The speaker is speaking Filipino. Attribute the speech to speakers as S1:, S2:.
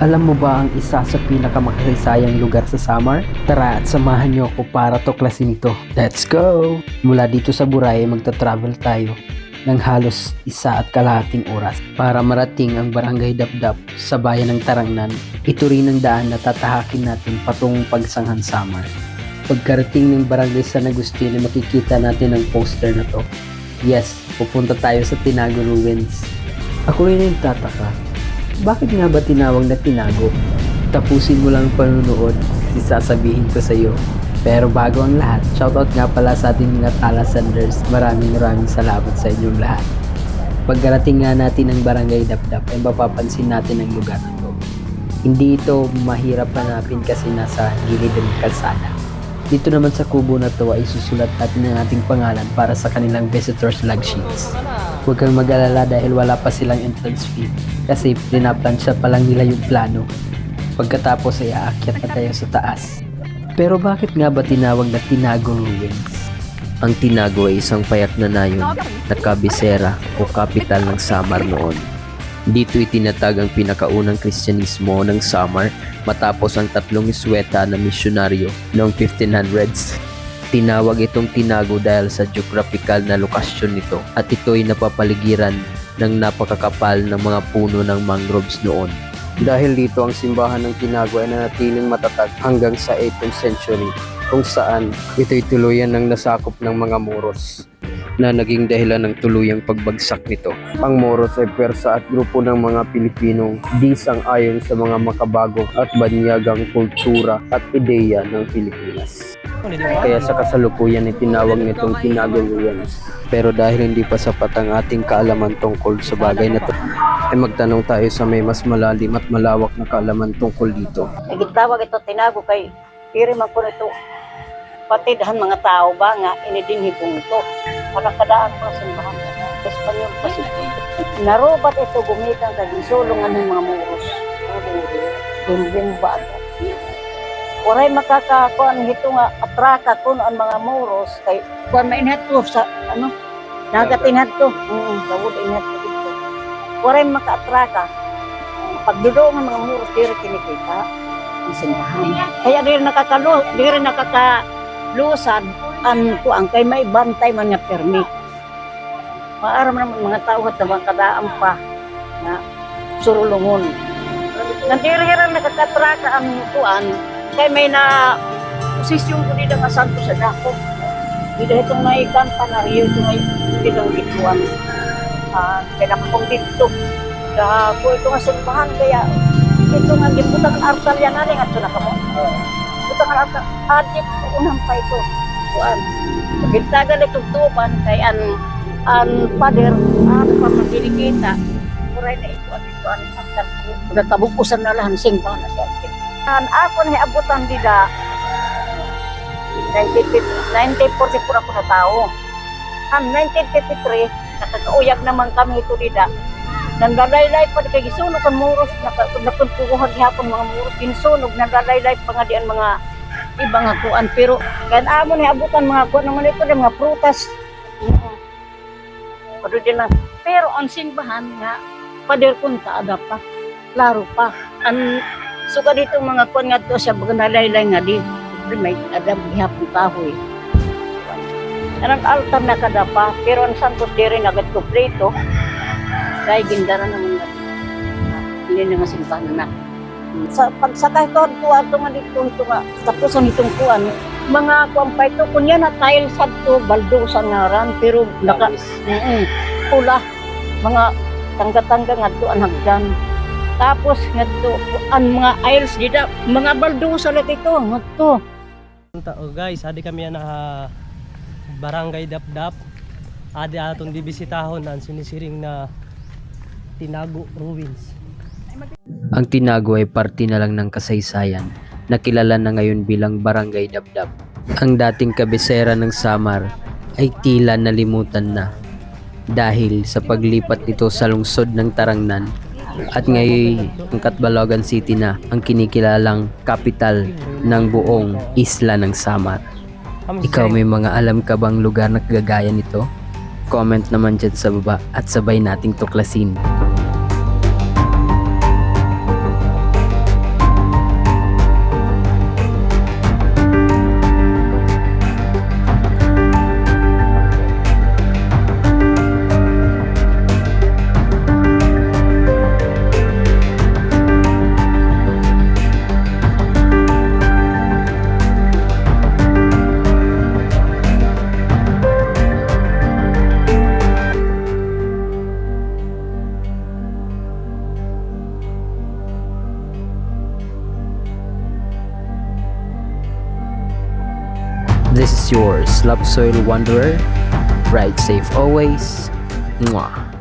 S1: Alam mo ba ang isa sa pinakamakasaysayang lugar sa Samar? Tara at samahan niyo ako para tuklasin ito. Let's go! Mula dito sa Boracay magta-travel tayo ng halos 1.5 oras para marating ang Barangay Dapdap sa bayan ng Tarangnan. Ito rin ang daan na tatahakin natin patungong Pagsanghan Samar. Pagkarating ng Barangay San Agustin ay makikita natin ang poster na to. Yes, pupunta tayo sa Tinago Ruins. Ako rin ang tataka. Bakit nga ba tinawag na Tinago? Tapusin mo lang panunood kasi sasabihin ko sa iyo. Pero bago ang lahat, shoutout nga pala sa ating mga Talasanders. Maraming salamat sa inyong lahat. Pagkarating nga natin ng Barangay Dapdap ay mapapansin natin ang lugar na to. Hindi ito mahirap hanapin kasi nasa gilid ng kalsada. Dito naman sa kubo na to ay susulat natin ang ating pangalan para sa kanilang visitors log sheets. Huwag kang mag-alala dahil wala pa silang entrance fee kasi pinaplansya pa lang nila yung plano. Pagkatapos ay aakyat na tayo sa taas. Pero bakit nga ba tinawag na Tinago Ruins? Ang Tinago ay isang payak na nayon na kabisera o kapital ng Samar noon. Dito itinatag ang pinakaunang Kristyanismo ng Samar matapos ang 3 isweta na misyonaryo noong 1500s. Tinawag itong Tinago dahil sa geographical na lokasyon nito at ito ay napapaligiran ng napakakapal ng mga puno ng mangroves noon. Dahil dito ang simbahan ng Tinago ay nanatiling matatag hanggang sa 8th century kung saan ito'y tuluyan ng nasakop ng mga Moros na naging dahilan ng tuluyang pagbagsak nito. Ang Moros ay persa at grupo ng mga Pilipinong di sang-ayon sa mga makabago at banyagang kultura at ideya ng Pilipinas. Kaya sa kasalukuyan ay tinawag nitong Tinago Ruins. Pero dahil hindi pa sapat ang ating kaalaman tungkol sa bagay na ito, ay magtanong tayo sa may mas malalim at malawak na kaalaman tungkol dito.
S2: Nagitawag ito Tinago kay iri man ko ito patidhan mga tao ba nga inidinhibong ito. Makakadaan pa sa simbahan. Espanyol pa sito. Narobat ito gumitan sa gisulungan ng mga Moros. Bimbing ba ito? Waray makakakuan hito nga atraka kun ang mga Moros kay kuan mainhat to sa ano nagatinhat to. Dawod inhat to dito. Waray makaatraka. Pagdudo ng mga Moros diri kinikita ang simbahan. Kaya diri nakakalusan ang kuan kay may bantay man nga permit. Maaram naman mga tao at mga kadaan pa na surulungon. Nandiri-hira nakakatraka ang kuan kay may na posisyon ko dito nga santo sa dako. Dito itong may kanta na riyo ito may ditong gituan. Kaya nakapong dito. Dako ito nga simbahan kaya ito nga gibutang artal yan nga ito na kamo. Butang artal. Adip unang pa ito. Kuan. Pagkitagal itong tuban kay ang pader pamagilikita. Muray na ito ang nagtabukusan na lang simbahan na siya. Ako na abutan dida 1944 ako na tao. Ang 1953 nakakauyag naman kami ito dida. Nandalaylay pa kay gisunog ang Moros nakuntuhan gihapon mga Moros ginsunog nandalaylay pa nga dian mga ibang kuan pero kan amo ni abutan mga kuan naman ito mga prutas. Pado din lang. Pero ang simbahan nga pader kunta ada pa. Klaro pa. Ang suka dito mga kuan nga to siya bagandalaylay nga di may adam gihapon kahoy. Anong altar na kada pa pero ang Santos diri nagad kompleto. Dahil gindara naman nga. Hindi na nga simbahan na. Sa pagsakay ito, ito nga dito, ito nga, tapos ang itong kuan, mga kuan pa ito, kunya na tile sa ito, baldosan nga ran, pero pula, mga tangga-tangga nga ito, ang hagdan. Tapos nga ito, ang mga aisles dito, mga baldosan na ito, nga ito.
S3: Oh guys, adi kami na Barangay Dapdap. Adi atong dibisitahon ang sinisiring na Tinago Ruins.
S1: Ang Tinago ay parte na lang ng kasaysayan na kilala na ngayon bilang Barangay Dapdap. Ang dating kabisera ng Samar ay tila nalimutan na dahil sa paglipat nito sa lungsod ng Tarangnan at ngayon ang Catbalogan City na ang kinikilalang kapital ng buong isla ng Samar. Ikaw may mga alam ka bang lugar na kagaya nito? Comment naman dyan sa baba at sabay nating tuklasin. yours, Love Soil Wanderer. Ride safe always. Mwah.